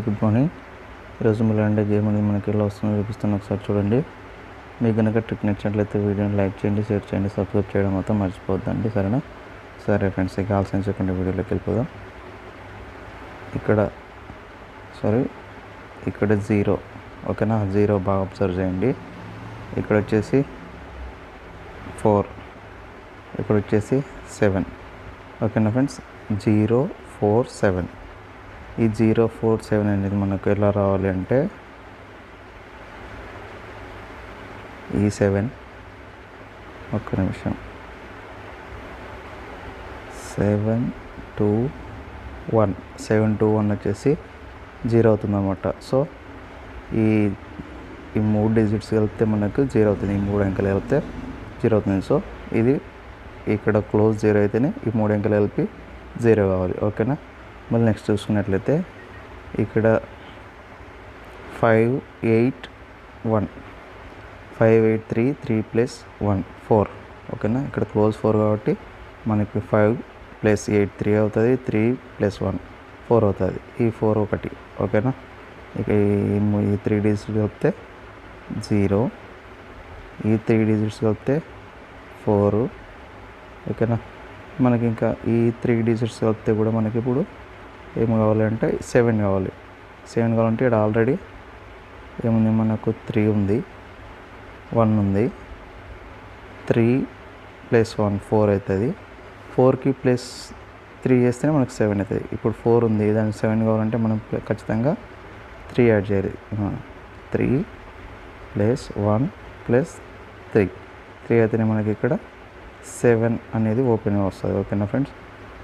Good morning. ఈరోజు ఇలాంటి game అనేది మనకి ఎలా వస్తుందో చూపిస్తాను, ఒకసారి చూడండి. మీకు కనుక ట్రిక్ నచ్చినట్లయితే వీడియోని లైక్ చేయండి, షేర్ చేయండి, సబ్స్క్రైబ్ చేయడం మాత్రం మర్చిపోద్దండి, సరేనా? సరే ఫ్రెండ్స్, ఇక ఆలస్యం చేయకుండా వీడియోలోకి వెళ్ళిపోదాం. ఇక్కడ 0, ఓకేనా? 0 బాగా అబ్జర్వ్ చేయండి. ఇక్కడ వచ్చేసి 4, ఇక్కడ వచ్చేసి 7, ఓకేనా ఫ్రెండ్స్? 0, 4, 7. ఈ 0, 4, 7 అనేది మనకు ఎలా రావాలి అంటే ఈ 7, ఒక్క నిమిషం, 7, 2, 1 వచ్చేసి 0 అవుతుంది అన్నమాట. సో ఈ 3 డిజిట్స్ కలిపితే మనకు 0 అవుతుంది, ఈ 3 అంకెలు కలిపితే 0 అవుతుంది. సో ఇది ఇక్కడ క్లోజ్ 0 అయితేనే ఈ 3 అంకెలు కలిపి 0 కావాలి, ఓకేనా? మళ్ళీ నెక్స్ట్ చూసుకున్నట్లయితే ఇక్కడ 5, 8, 1, 5, 8, 3, 3 + 1, 4, ఓకేనా? ఇక్కడ క్లోజ్ 4 కాబట్టి మనకి 5 + 8, 3 అవుతుంది, 3 + 1, 4 అవుతుంది. ఈ 4 ఒకటి, ఓకేనా? ఇక ఈ 3 డిజిట్స్ కలిపితే 0, ఈ 3 డిజిట్స్ కలిపితే 4, ఓకేనా? మనకి ఇంకా ఈ 3 డిజిట్స్ కలిపితే కూడా మనకి ఇప్పుడు ఏం కావాలంటే 7 కావాలి. 7 కావాలంటే ఇక్కడ ఆల్రెడీ ఏముంది, మనకు 3 ఉంది, 1 ఉంది, 3 + 1, 4 అవుతుంది. 4కి +3 చేస్తేనే మనకు 7 అవుతుంది. ఇప్పుడు 4 ఉంది, దానికి 7 కావాలంటే మనం ఖచ్చితంగా 3 యాడ్ చేయాలి. 3 + 1 + 3 అయితేనే మనకి ఇక్కడ 7 అనేది ఓపెన్గా వస్తుంది, ఓకేనా ఫ్రెండ్స్?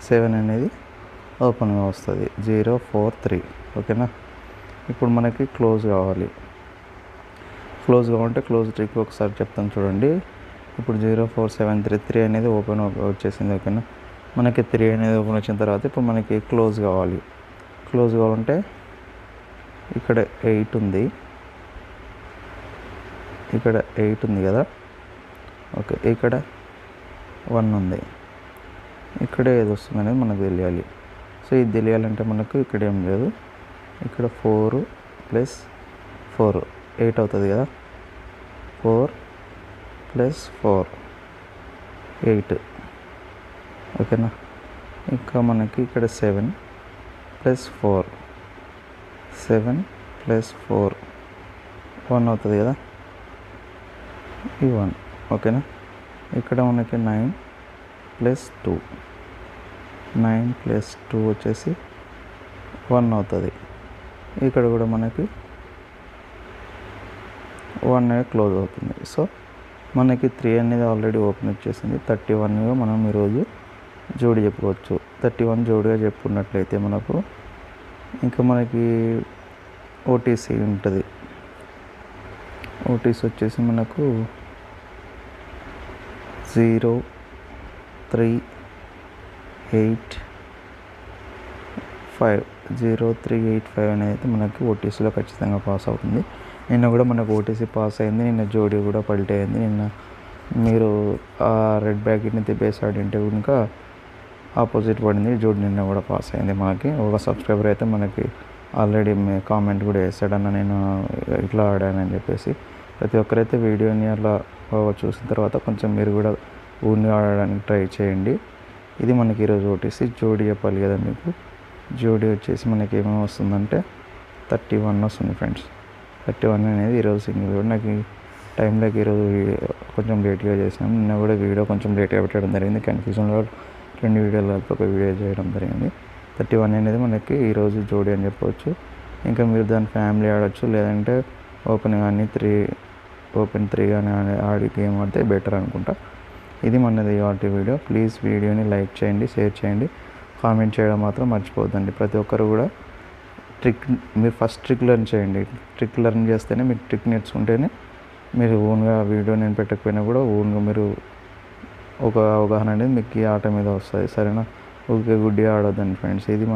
7 అనేది ఓపెన్గా వస్తుంది. 0, 4, 3, ఓకేనా? ఇప్పుడు మనకి క్లోజ్ కావాలి. క్లోజ్ కావాలంటే క్లోజ్ ట్రిక్ ఒకసారి చెప్తాను చూడండి. ఇప్పుడు 0, 4, 7, 3 అనేది ఓపెన్ వచ్చేసింది, ఓకేనా? మనకి 3 అనేది ఓపెన్ వచ్చిన తర్వాత ఇప్పుడు మనకి క్లోజ్ కావాలి. క్లోజ్ కావాలంటే ఇక్కడ 8 ఉంది, ఇక్కడ 8 ఉంది కదా, ఓకే. ఇక్కడ 1 ఉంది, ఇక్కడ ఏది వస్తుంది అనేది మనకు తెలియాలి. సో ఇది తెలియాలంటే మనకు ఇక్కడ ఏం లేదు, ఇక్కడ 4 + 4, 8 అవుతుంది కదా, 4 + 4, 8, ఓకేనా? ఇంకా మనకి ఇక్కడ 7 + 4, 7 + 4, 1 అవుతుంది కదా, ఈ 1, ఓకేనా? ఇక్కడ మనకి 9 + 2, 9 + 2 వచ్చేసి 1 అవుతుంది. ఇక్కడ కూడా మనకి 1 అనేది క్లోజ్ అవుతుంది. సో మనకి 3 అనేది ఆల్రెడీ ఓపెన్ వచ్చేసింది. 31గా మనం ఈరోజు జోడి చెప్పుకోవచ్చు. 31 జోడిగా చెప్పుకున్నట్లయితే మనకు ఇంకా మనకి ఓటీసీ ఉంటుంది. ఓటీసీ వచ్చేసి మనకు 0, 3, 8, 5, 0, 3, 8, 5 అనేది మనకి ఓటీసీలో ఖచ్చితంగా పాస్ అవుతుంది. నిన్న కూడా మనకు ఓటీసీ పాస్ అయింది. నిన్న జోడీ కూడా పల్టీ అయింది. నిన్న మీరు ఆ రెడ్ బ్యాకెట్ని తిప్పేసి ఆడింటే కనుక ఆపోజిట్ పడింది. జోడీ నిన్న కూడా పాస్ అయింది. మనకి ఒక సబ్స్క్రైబర్ అయితే మనకి ఆల్రెడీ కామెంట్ కూడా వేసాడన్న, నేను ఇట్లా ఆడానని చెప్పేసి. ప్రతి ఒక్కరైతే వీడియోని అలా చూసిన తర్వాత కొంచెం మీరు కూడా ఊరిని ఆడడానికి ట్రై చేయండి. ఇది మనకి ఈరోజు ఓటీసీ జోడీ చెప్పాలి కదా మీకు. జోడీ వచ్చేసి మనకి ఏమేమి వస్తుందంటే 31 వస్తుంది ఫ్రెండ్స్. 31 అనేది ఈరోజు సింగిల్ కూడా. నాకు టైంలోకి ఈరోజు కొంచెం లేట్గా చేసినాము. నిన్న కూడా వీడియో కొంచెం లేట్గా పెట్టడం జరిగింది. కన్ఫ్యూజన్లో 2 వీడియోలు కలిపి ఒక వీడియో చేయడం జరిగింది. 31 అనేది మనకి ఈరోజు జోడీ అని చెప్పవచ్చు. ఇంకా మీరు దాని ఫ్యామిలీ ఆడవచ్చు, లేదంటే ఓపెన్ కానీ 3 కానీ ఆడి గేమ్ ఆడితే బెటర్ అనుకుంటా. ఇది మనది వాటి వీడియో. ప్లీజ్ వీడియోని లైక్ చేయండి, షేర్ చేయండి, కామెంట్ చేయడం మాత్రం మర్చిపోవద్దండి. ప్రతి ఒక్కరు కూడా మీరు ఫస్ట్ ట్రిక్ లెర్న్ చేయండి. ట్రిక్ లెర్న్ చేస్తేనే, మీరు ట్రిక్ నేర్చుకుంటేనే మీరు ఓన్గా వీడియో నేను పెట్టకపోయినా కూడా ఓన్గా మీరు ఒక అవగాహన అనేది మీకు ఈ ఆట మీద వస్తుంది, సరేనా? ఊరికే గుడ్డిగా ఆడొద్దండి ఫ్రెండ్స్. ఇది